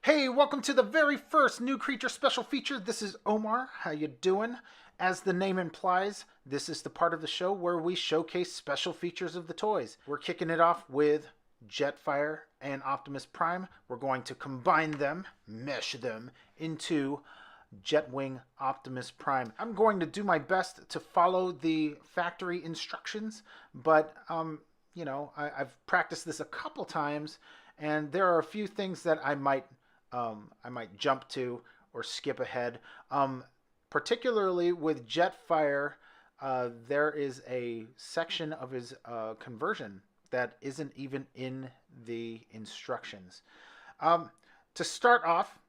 Hey, welcome to the very first New Creature special feature. This is Omar. How you doing? As the name implies, this is the part of the show where we showcase special features of the toys. We're kicking it off with Jetfire and Optimus Prime. We're going to combine them, mesh them into Jetwing Optimus Prime. I'm going to do my best to follow the factory instructions, but I've practiced this a couple times, and there are a few things that I might jump to or skip ahead. Particularly with Jetfire, there is a section of his conversion that isn't even in the instructions. To start off,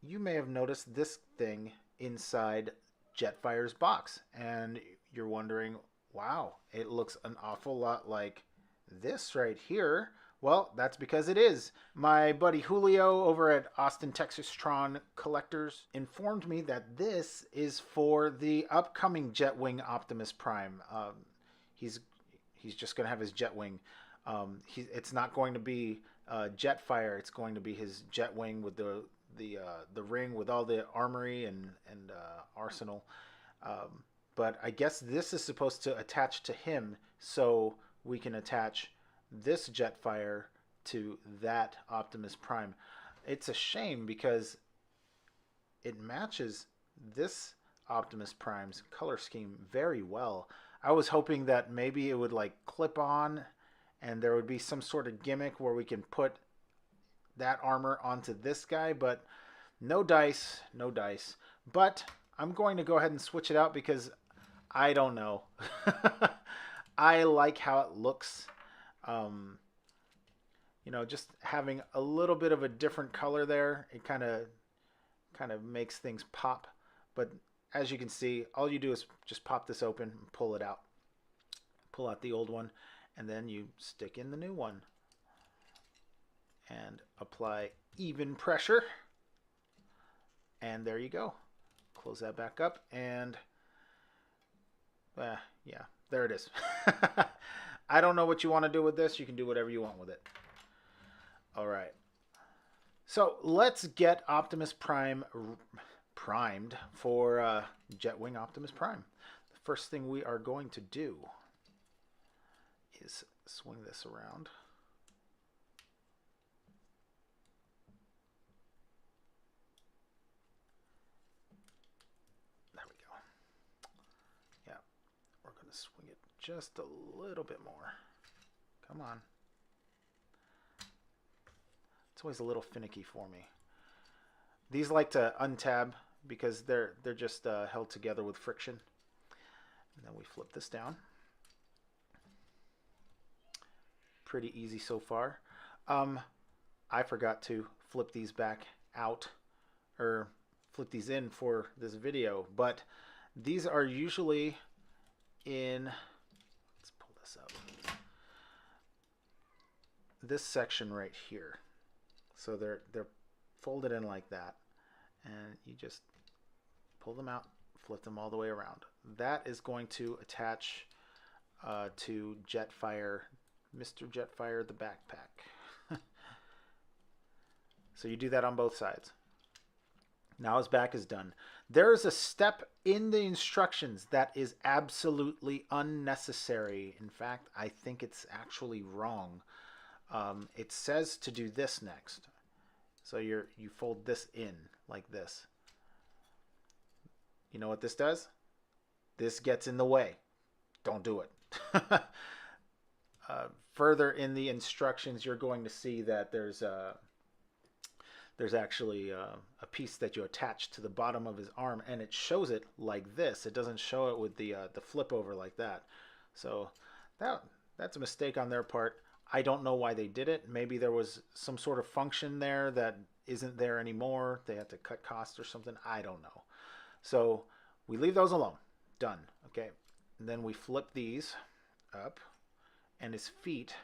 you may have noticed this thing inside Jetfire's box, and you're wondering, wow, it looks an awful lot like this right here. Well, that's because it is. My buddy Julio over at Austin, Texas Tron Collectors informed me that this is for the upcoming Jetwing Optimus Prime. He's just going to have his Jetwing. It's not going to be Jetfire. It's going to be his Jetwing with the ring with all the armory and arsenal. But I guess this is supposed to attach to him, so we can attach this Jetfire to that Optimus Prime. It's a shame because it matches this Optimus Prime's color scheme very well. I was hoping that maybe it would like clip on and there would be some sort of gimmick where we can put that armor onto this guy, but no dice, no dice. But I'm going to go ahead and switch it out because I don't know. I like how it looks. Just having a little bit of a different color there, it kind of makes things pop. But as you can see, all you do is just pop this open and pull it out. Pull out the old one, and then you stick in the new one. And apply even pressure. And there you go. Close that back up, and yeah, there it is. I don't know what you want to do with this. You can do whatever you want with it. All right. So let's get Optimus Prime primed for Jetwing Optimus Prime. The first thing we are going to do is swing this around. There we go. Yeah, we're going to swing it just a little bit more. Come on. It's always a little finicky for me. These like to untab because they're just held together with friction. And then we flip this down. Pretty easy so far. I forgot to flip these back out, or flip these in for this video, but these are usually in, let's pull this up, this section right here. So they're folded in like that, and you just pull them out, flip them all the way around. That is going to attach to Jetfire, Mr. Jetfire the backpack. So you do that on both sides. Now his back is done. There is a step in the instructions that is absolutely unnecessary. In fact, I think it's actually wrong. It says to do this next. So you fold this in like this. You know what this does? This gets in the way. Don't do it. Further in the instructions, you're going to see that there's actually a piece that you attach to the bottom of his arm, and it shows it like this. It doesn't show it with the flip over like that. So that's a mistake on their part. I don't know why they did it. Maybe there was some sort of function there that isn't there anymore. They had to cut costs or something. I don't know. So we leave those alone. Done. Okay. And then we flip these up, and his feet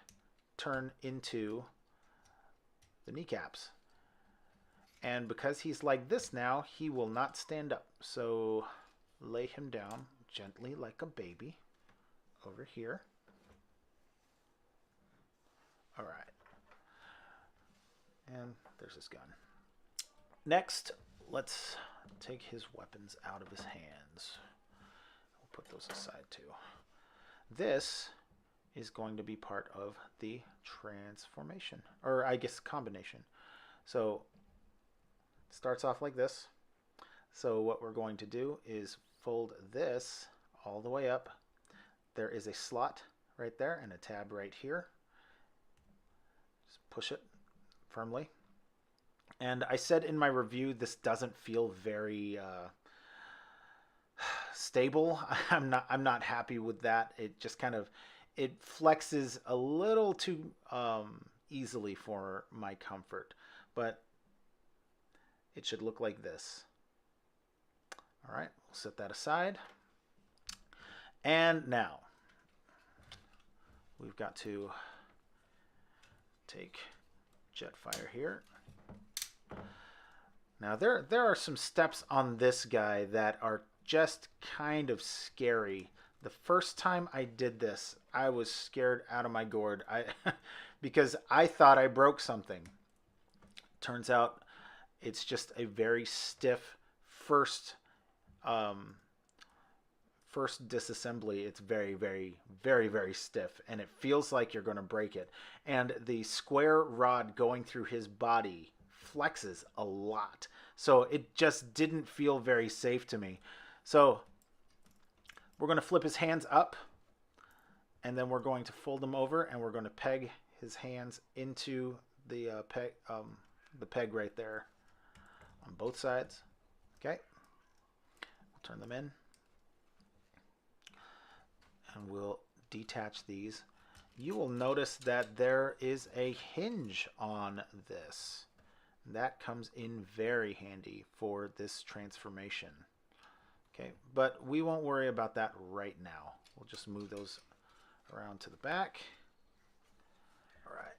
turn into the kneecaps. And because he's like this now, he will not stand up. So lay him down gently like a baby over here. All right. And there's his gun. Next, let's take his weapons out of his hands. We'll put those aside too. This is going to be part of the transformation, or I guess combination. So it starts off like this. So what we're going to do is fold this all the way up. There is a slot right there and a tab right here. Just push it firmly. And I said in my review, this doesn't feel very stable. I'm not happy with that. It just kind of, it flexes a little too easily for my comfort, but it should look like this. All right, we'll set that aside. And now we've got to take Jetfire here. Now there are some steps on this guy that are just kind of scary. The first time I did this, I was scared out of my gourd. Because I thought I broke something. Turns out it's just a very stiff first disassembly. It's very, very, very, very stiff, and it feels like you're going to break it. And the square rod going through his body flexes a lot, so it just didn't feel very safe to me. So we're going to flip his hands up, and then we're going to fold them over, and we're going to peg his hands into the peg right there on both sides. Okay, we'll turn them in, and we'll detach these. You will notice that there is a hinge on this. That comes in very handy for this transformation. Okay, but we won't worry about that right now. We'll just move those around to the back. All right.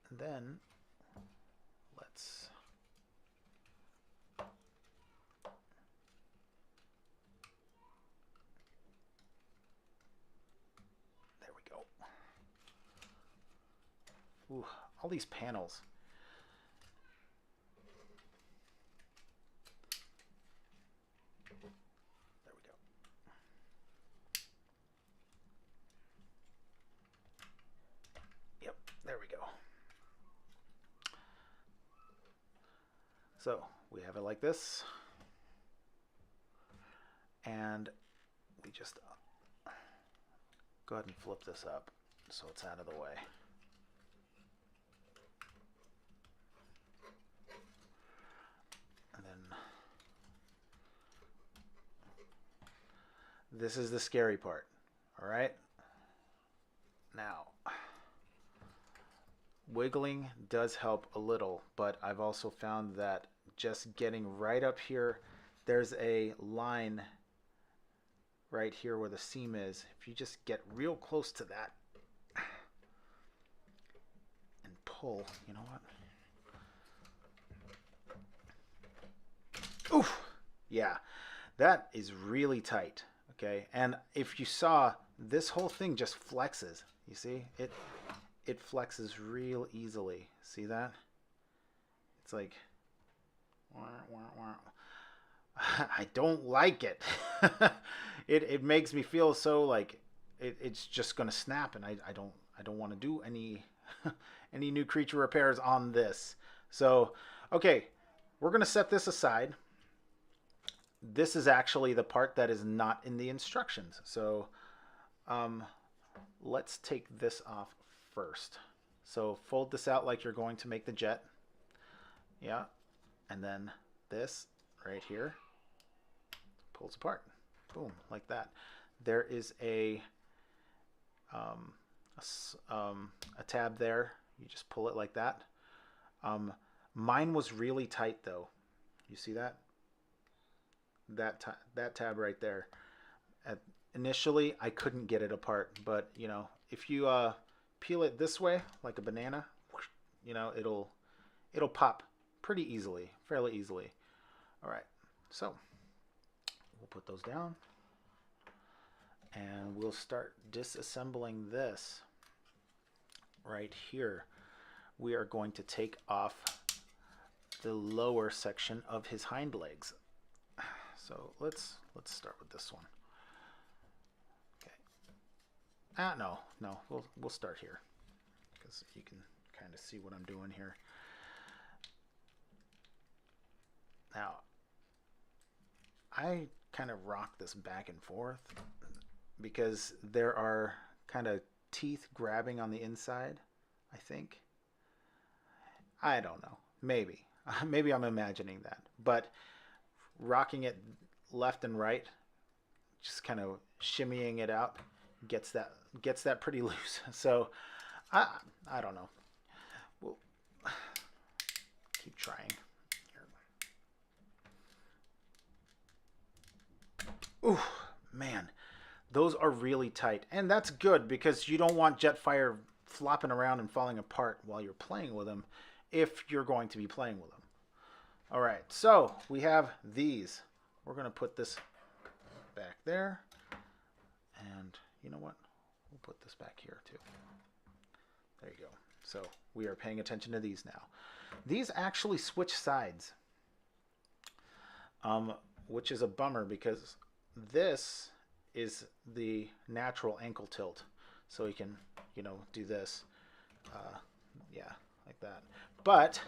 And then let's there we go. Ooh, all these panels. There we go. Yep, there we go. So we have it like this, and we just go ahead and flip this up so it's out of the way. And then this is the scary part. All right. Now, wiggling does help a little, but I've also found that just getting right up here, there's a line right here where the seam is. If you just get real close to that and pull, you know what? Oof! Yeah, that is really tight. Okay, and if you saw, this whole thing just flexes. You see, it flexes real easily. See that? It's like, wah, wah, wah. I don't like it. It makes me feel so like it's just gonna snap, and I don't want to do any any new creature repairs on this. So okay, we're gonna set this aside. This is actually the part that is not in the instructions. So let's take this off first. So fold this out like you're going to make the jet. Yeah, and then this right here pulls apart. Boom, like that. There is a tab there. You just pull it like that. Mine was really tight though. You see that? That tab right there. Initially, I couldn't get it apart, but you know, if you peel it this way like a banana, you know, it'll pop pretty easily, fairly easily. All right, so we'll put those down, and we'll start disassembling this right here. we are going to take off the lower section of his hind legs. So let's start with this one. Okay. No, we'll start here because you can kind of see what I'm doing here. Now, I kind of rock this back and forth because there are kind of teeth grabbing on the inside, I think. I don't know. Maybe. Maybe I'm imagining that. But rocking it left and right, just kind of shimmying it out, gets that pretty loose. So I don't know. We'll keep trying. Ooh, man, those are really tight. And that's good because you don't want Jetfire flopping around and falling apart while you're playing with them if you're going to be playing with them. All right, so we have these. We're going to put this back there. And you know what? We'll put this back here too. There you go. So we are paying attention to these now. These actually switch sides, which is a bummer because this is the natural ankle tilt. So you can, do this. Yeah, like that. But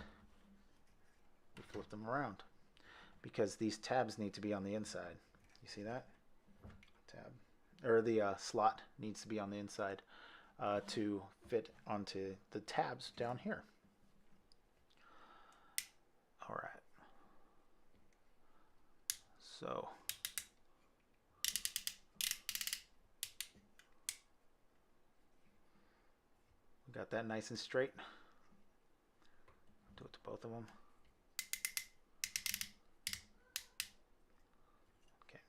we flip them around because these tabs need to be on the inside. You see that? Tab. Or the slot needs to be on the inside to fit onto the tabs down here. All right. So we got that nice and straight. Do it to both of them. Okay.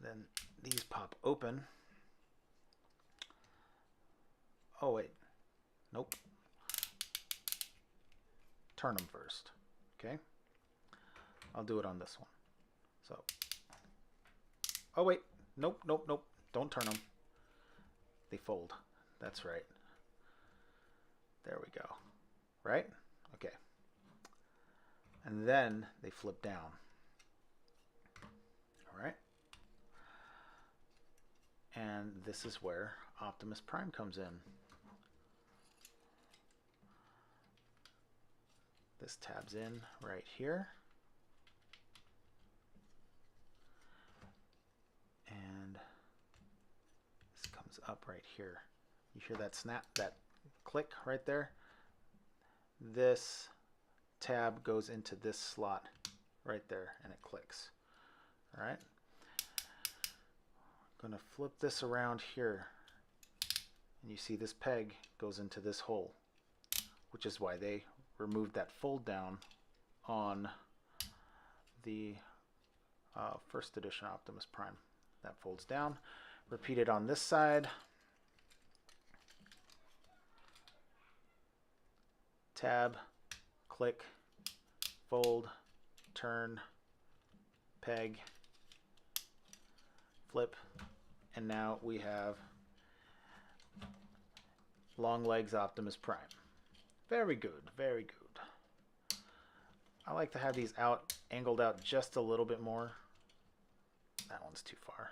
Then these pop open. Oh, wait. Nope. Turn them first. Okay. I'll do it on this one. So. Oh, wait. Nope. Don't turn them. They fold. That's right. There we go. Right? Okay. And then they flip down. All right. And this is where Optimus Prime comes in. This tabs in right here. And this comes up right here. You hear that snap, that click right there? This tab goes into this slot right there and it clicks. All right. I'm going to flip this around here. And you see this peg goes into this hole, which is why they removed that fold down on the first edition Optimus Prime. That folds down. Repeat it on this side. Tab, click, fold, turn, peg, flip, and now we have long legs Optimus Prime. Very good, very good. I like to have these angled out just a little bit more. That one's too far.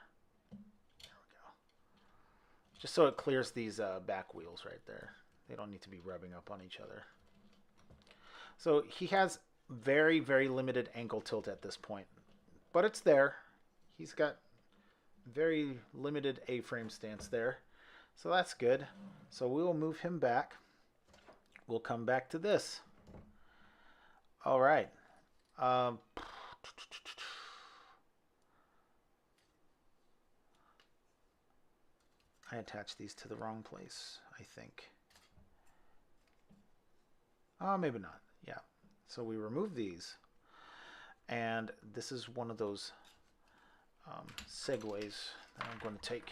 There we go. Just so it clears these back wheels right there. They don't need to be rubbing up on each other. So he has very, very limited ankle tilt at this point, but it's there. He's got very limited A-frame stance there, so that's good. So we will move him back. We'll come back to this. All right. I attached these to the wrong place, I think. Maybe not. Yeah. So we remove these. And this is one of those segues that I'm going to take.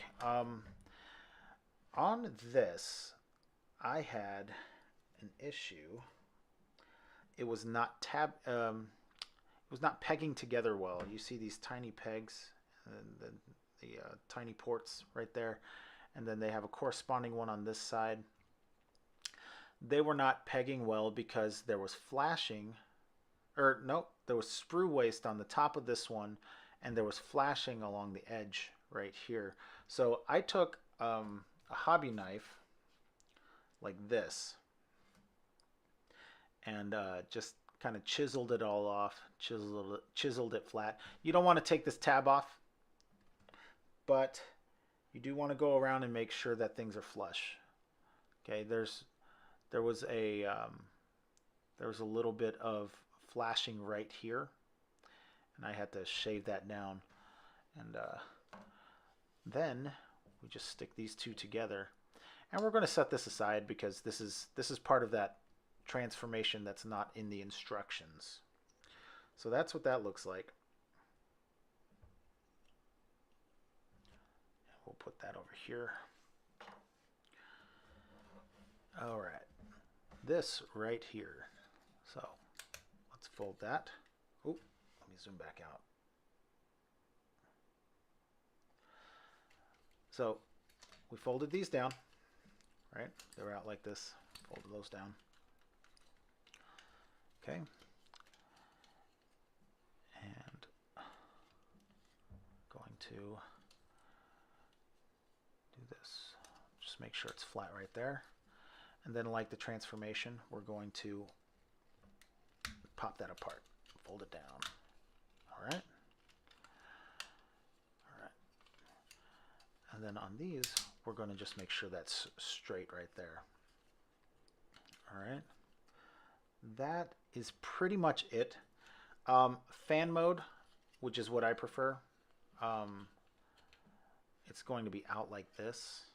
On this, I had an issue. It was not pegging together well. You see these tiny pegs, and the tiny ports right there, and then they have a corresponding one on this side. they were not pegging well because there was flashing, or no, there was sprue waste on the top of this one, and there was flashing along the edge right here. So I took a hobby knife like this and just kind of chiseled it all off, chiseled it flat. You don't want to take this tab off, but you do want to go around and make sure that things are flush. Okay, there was a little bit of flashing right here, and I had to shave that down. And then we just stick these two together, and we're going to set this aside because this is part of that transformation that's not in the instructions. So that's what that looks like. We'll put that over here. All right, this right here. So let's fold that. Oh, let me zoom back out. So we folded these down, right? They were out like this. Folded those down. Okay. And going to do this. Just make sure it's flat right there. And then, like the transformation, we're going to pop that apart, fold it down. All right. All right. And then on these, we're going to just make sure that's straight right there. All right. That is pretty much it. Fan mode, which is what I prefer. It's going to be out like this.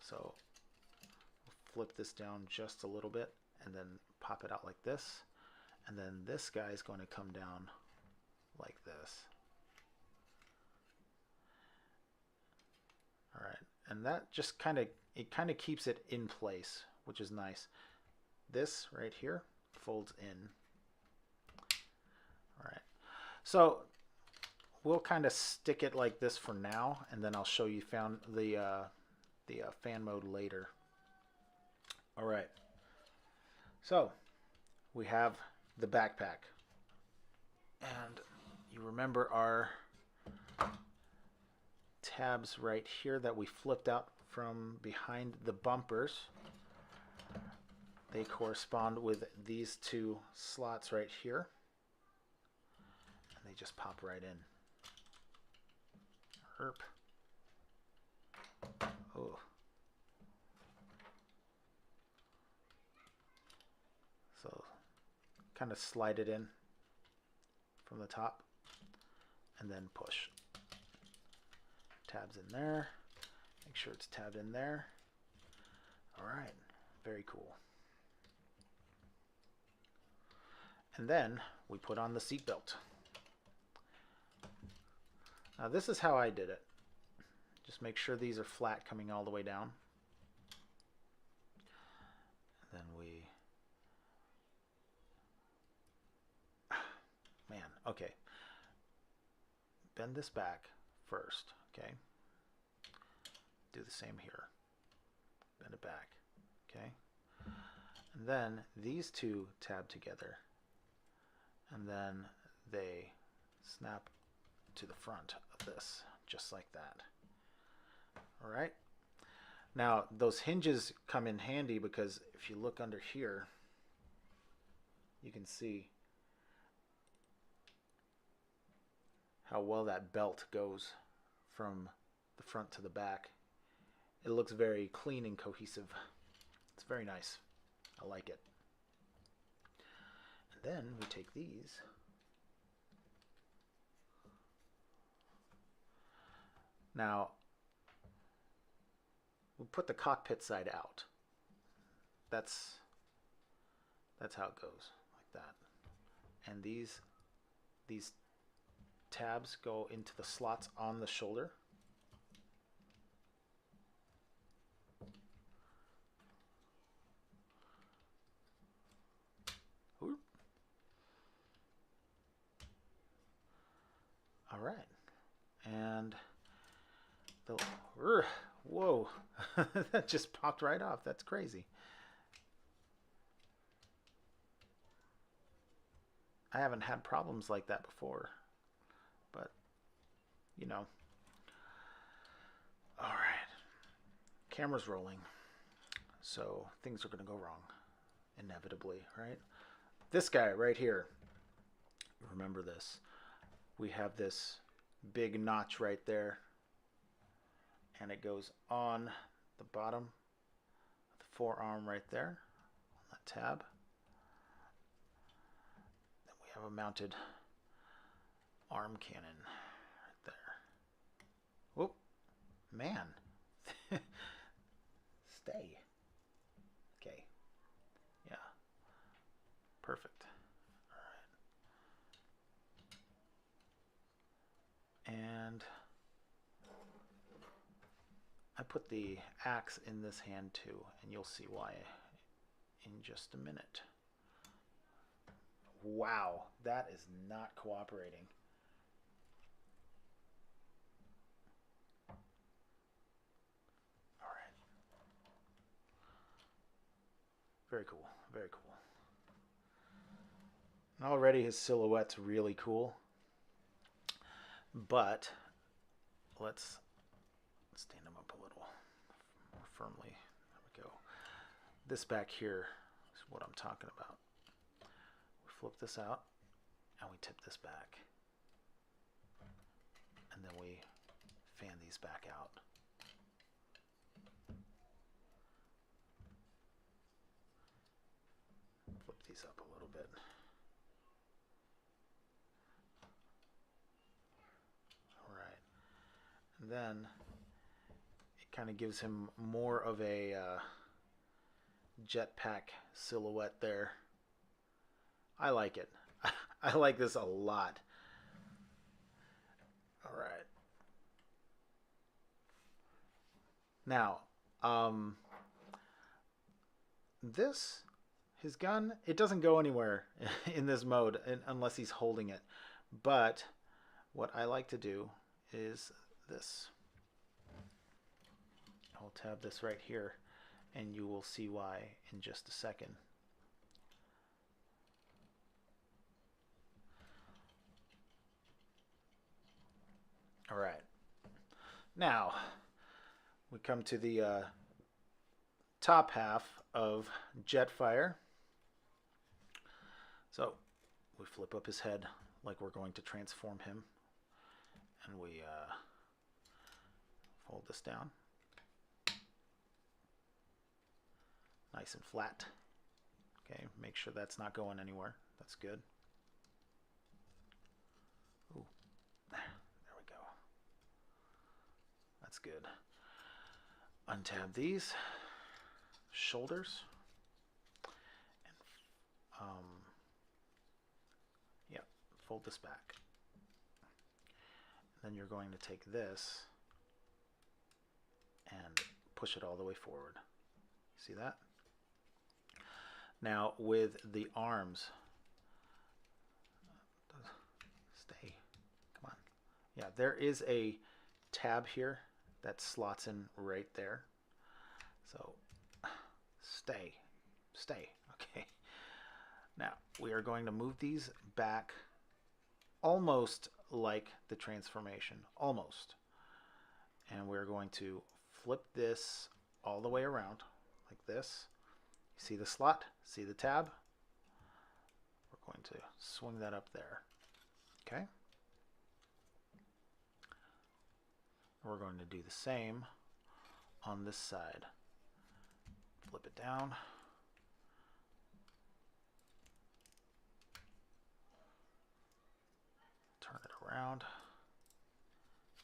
So flip this down just a little bit and then pop it out like this, and then this guy is going to come down like this. All right, and that just kind of keeps it in place, which is nice. This right here folds in. All right, so we'll kind of stick it like this for now, and then I'll show you the fan mode later. All right, so we have the backpack, and you remember our tabs right here that we flipped out from behind the bumpers. They correspond with these two slots right here, and they just pop right in. Herp. Oh. So kind of slide it in from the top and then push. Tabs in there. Make sure it's tabbed in there. All right, very cool. And then we put on the seat belt. Now this is how I did it. Just make sure these are flat coming all the way down. And then we... Man, okay. Bend this back first, okay? Do the same here. Bend it back, okay? And then these two tab together. And then they snap to the front of this, just like that. All right. Now, those hinges come in handy because if you look under here, you can see how well that belt goes from the front to the back. It looks very clean and cohesive. It's very nice. I like it. And then we take these. Now, we'll put the cockpit side out. That's how it goes, like that. And these tabs go into the slots on the shoulder. All right, and the whoa, that just popped right off. That's crazy. I haven't had problems like that before. But, you know. All right. Camera's rolling. So things are going to go wrong. Inevitably, right? This guy right here. Remember this. We have this big notch right there. And it goes on the bottom of the forearm right there. On that tab. Then we have a mounted arm cannon right there. Whoop. Man. Stay. Okay. Yeah. Perfect. All right. And I put the axe in this hand too, and you'll see why in just a minute. Wow, that is not cooperating. All right. Very cool, very cool. And already his silhouette's really cool. But let's stand him up a little more firmly. There we go. This back here is what I'm talking about. We flip this out and we tip this back. And then we fan these back out. Flip these up a little bit. All right. And then it kind of gives him more of a jetpack silhouette there. I like it. I like this a lot. All right. Now, his gun, it doesn't go anywhere in this mode unless he's holding it. But what I like to do is this. I'll tab this right here, and you will see why in just a second. All right. Now, we come to the top half of Jetfire. So, we flip up his head like we're going to transform him. And we fold this down. Nice and flat. Okay, make sure that's not going anywhere. That's good. Ooh, there we go. That's good. Untab these shoulders. And, yeah, fold this back. Then you're going to take this and push it all the way forward. See that? Now with the arms, stay, come on. Yeah, there is a tab here that slots in right there. So stay, okay. Now we are going to move these back almost like the transformation, almost. And we're going to flip this all the way around like this. See the slot? See the tab? We're going to swing that up there. Okay? We're going to do the same on this side. Flip it down. Turn it around.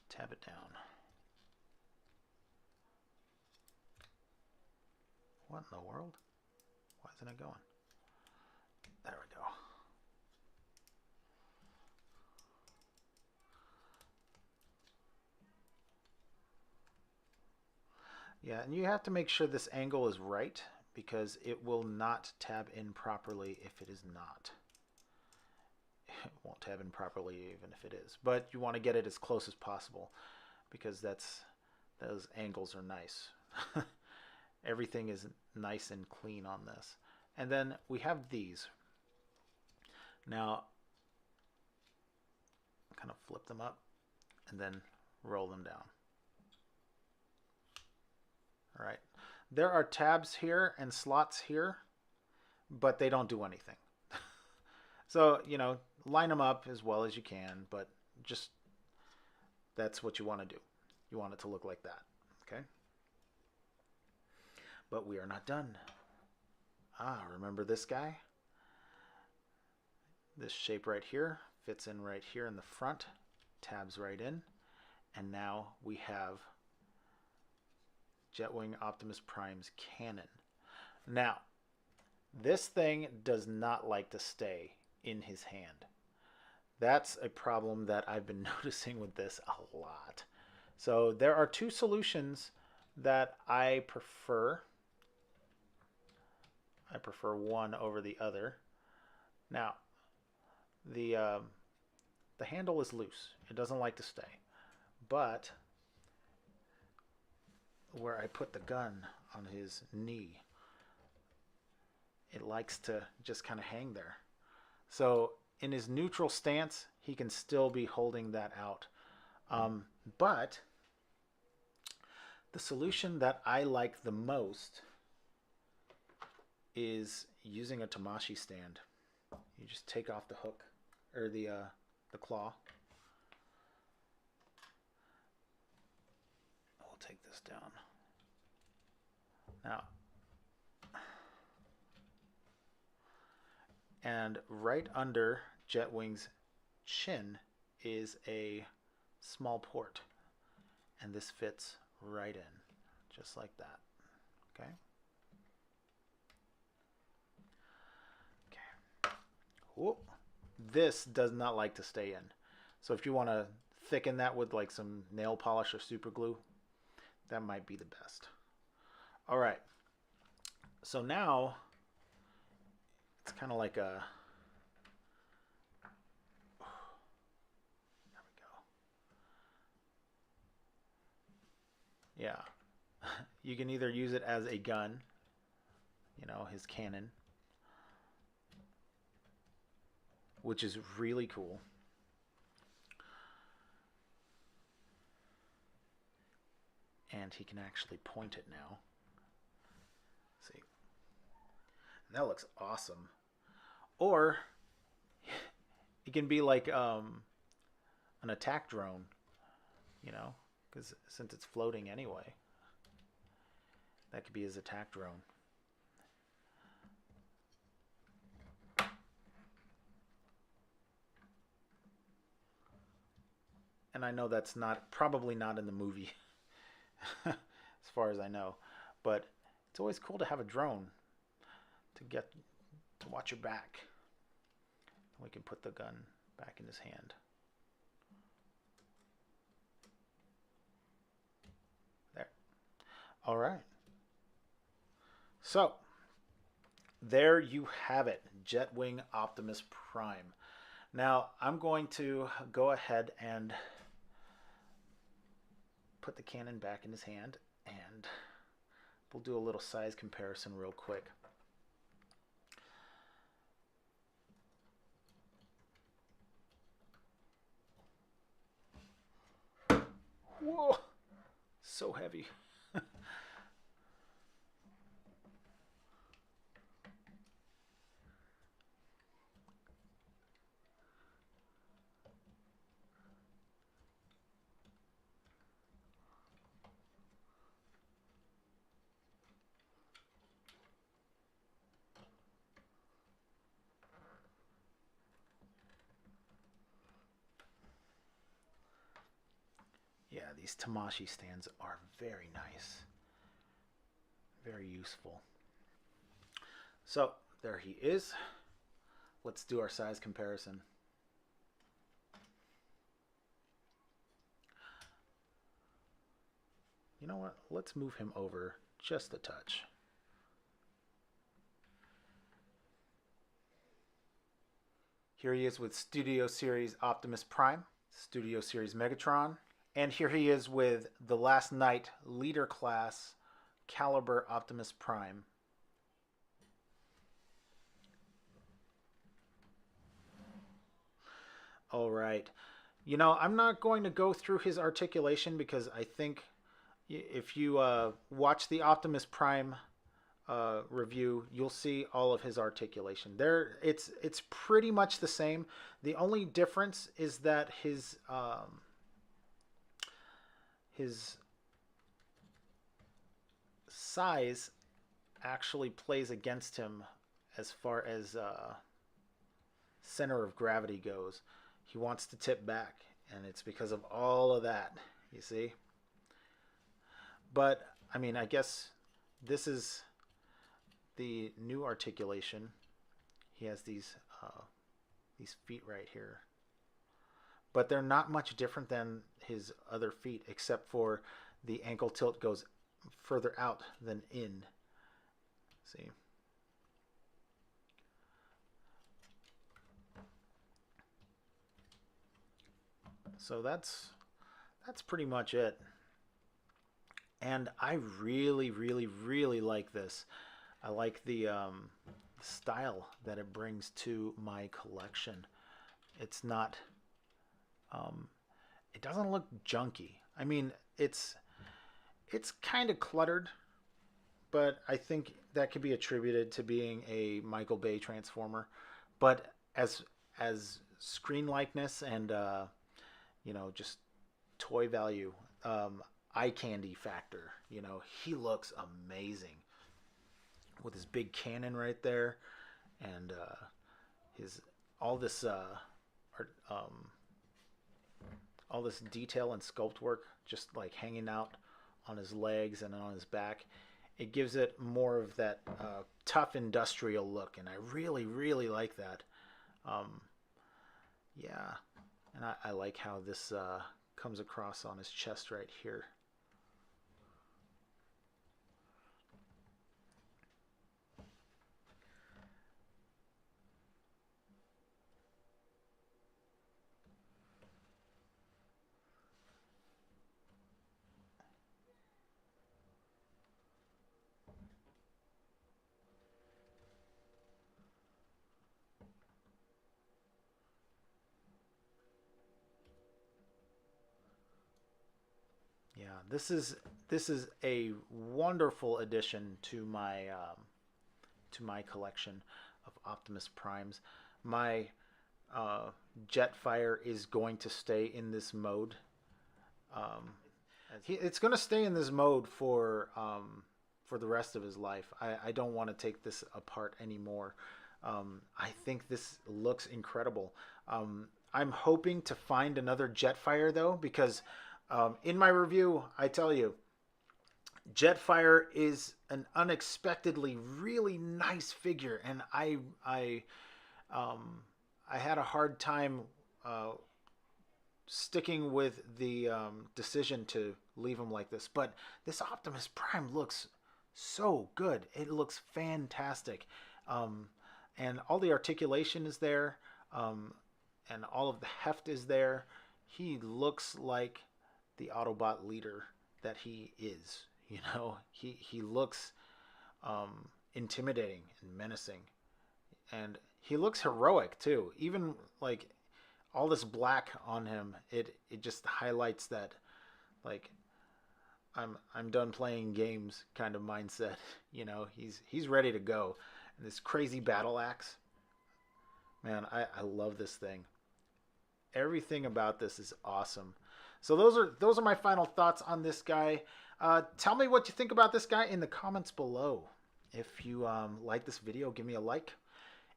Tab it down. What in the world? Why isn't it going? There we go. Yeah, and you have to make sure this angle is right because it will not tab in properly if it is not. It won't tab in properly even if it is. But you want to get it as close as possible because those angles are nice. Everything is nice and clean on this. And then we have these. Now, kind of flip them up and then roll them down. All right. There are tabs here and slots here, but they don't do anything. So, you know, line them up as well as you can, but just that's what you want to do. You want it to look like that, okay? But we are not done. Remember this guy? This shape right here fits in right here in the front, tabs right in, and now we have Jetwing Optimus Prime's cannon. Now, this thing does not like to stay in his hand. That's a problem that I've been noticing with this a lot. So there are two solutions that I prefer. I prefer one over the other. Now, the handle is loose. It doesn't like to stay. But where I put the gun on his knee, it likes to just kind of hang there. So in his neutral stance, he can still be holding that out. But the solution that I like the most is using a Tamashii stand. You just take off the hook, or the claw. I'll take this down. Now, and right under Jetwing's chin is a small port, and this fits right in, just like that. Okay. Okay. Whoop. This does not like to stay in. So if you want to thicken that with like some nail polish or super glue, that might be the best. All right. So now it's kind of like a, there we go. Yeah. You can either use it as a gun, you know, his cannon, which is really cool. And he can actually point it now. See, and that looks awesome. Or it can be like an attack drone, you know, because since it's floating anyway, that could be his attack drone. And I know that's probably not in the movie, as far as I know, but it's always cool to have a drone to watch your back. We can put the gun back in his hand. There. All right. So there you have it, Jetwing Optimus Prime. Now I'm going to go ahead and put the cannon back in his hand, and we'll do a little size comparison real quick. Whoa, so heavy. Yeah, these Tamashii stands are very nice. Very useful. So, there he is. Let's do our size comparison. You know what? Let's move him over just a touch. Here he is with Studio Series Optimus Prime, Studio Series Megatron, and here he is with the Last Knight Leader Class Caliber Optimus Prime. All right. You know, I'm not going to go through his articulation because I think if you watch the Optimus Prime review, you'll see all of his articulation. It's pretty much the same. The only difference is that his size actually plays against him as far as center of gravity goes. He wants to tip back, and it's because of all of that. You see, but I mean, I guess this is the new articulation. He has these feet right here, but they're not much different than his other feet, except for the ankle tilt goes further out than in. See. So that's pretty much it. And I really, really, really like this. I like the style that it brings to my collection. It's not, it doesn't look junky. I mean, it's kind of cluttered, but I think that could be attributed to being a Michael Bay Transformer. But as screen likeness and just toy value, eye candy factor, he looks amazing with his big cannon right there, and his all this art, all this detail and sculpt work just like hanging out on his legs and on his back. It gives it more of that tough industrial look, and I really, really like that. Yeah, and I like how this comes across on his chest right here. Yeah, this is a wonderful addition to my collection of Optimus Primes. My Jetfire is going to stay in this mode. It's going to stay in this mode for the rest of his life. I don't want to take this apart anymore. I think this looks incredible. I'm hoping to find another Jetfire though, because in my review, I tell you, Jetfire is an unexpectedly really nice figure, and I had a hard time uh, sticking with the decision to leave him like this. But this Optimus Prime looks so good. It looks fantastic, um, and all the articulation is there, um, and all of the heft is there. He looks like the Autobot leader that he is. He looks intimidating and menacing, and he looks heroic too. Even like all this black on him, it just highlights that like I'm done playing games kind of mindset. He's ready to go. And this crazy battle axe, man, I love this thing. Everything about this is awesome. So those are my final thoughts on this guy. Tell me what you think about this guy in the comments below. If you like this video, give me a like.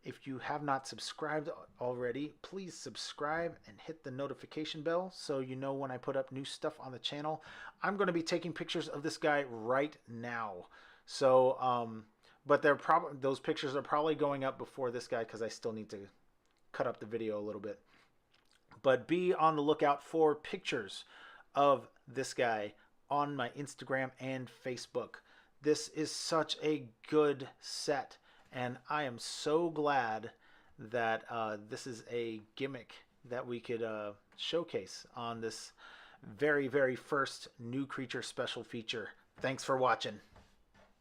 If you have not subscribed already, please subscribe and hit the notification bell so you know when I put up new stuff on the channel. I'm going to be taking pictures of this guy right now. So, but those pictures are probably going up before this guy because I still need to cut up the video a little bit. But be on the lookout for pictures of this guy on my Instagram and Facebook. This is such a good set, and I am so glad that this is a gimmick that we could showcase on this very, very first New Creature special feature. Thanks for watching.